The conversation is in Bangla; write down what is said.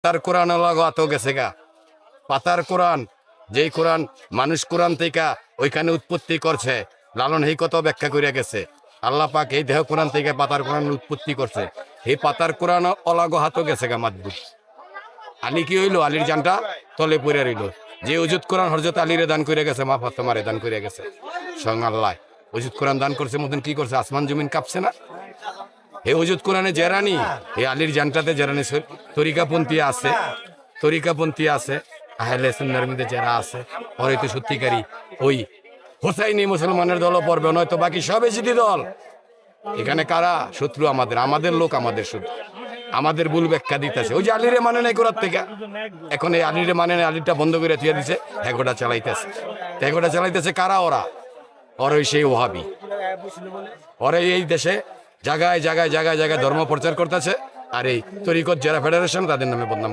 পাতার কোরআন আত গেছে গা। পাতার কোরআন, যেই কোরআন মানুষ কোরআন থেকে ওইখানে উৎপত্তি করছে, লালন এই কত ব্যাখ্যা করিয়া গেছে। আল্লাহ পাক এই দেহ কোরআন থেকে পাতার কোরআন উৎপত্তি করছে। এই পাতার কোরআন অলাগ হাতও গেছে গা মাদবুত। আলী কি হইলো? আলীর জানটা তলে পড়ে রইল। যে উজুদ কোরআন হযরত আলীরে দান করে গেছে, মা ফাতেমারে দান করে গেছে স্বয়ং আল্লাহ। উজুদ কোরআন দান করছে মতন কি করছে? আসমান জমিন কাঁপছে না? এই উজুদ কোরআনে জেরানি, এই আলীর জানটাতে জেরানি তরিকাপন্থী আছে, তরিকাপন্থী আছে, আহলে সুন্নাহর মধ্যে যারা আছে ওরাই তো সত্যিকারী ওই হোসাইনি মুসলমানের দলও পড়বে, নয়তো বাকি সব এজিদি দল। এখানে কারা শত্রু? আমাদের লোক, আমাদের শত্রু, আমাদের ভুল ব্যাখ্যা দিতেছে। ওই যে আলীরে মানে নাই কোরআন থেকে, এখন এই আলীরে মানে নাই, আলীরটা বন্ধ করে দিয়ে দিছে, এগোটা চালাইতেছে কারা? ওরাই সেই ওহাবি। ওরাই এই দেশে জায়গায় জায়গায় জায়গায় জায়গায় ধর্ম প্রচার করতেছে, আর এই তরিকত যারা ফেডারেশন তাদের নামে বদনাম।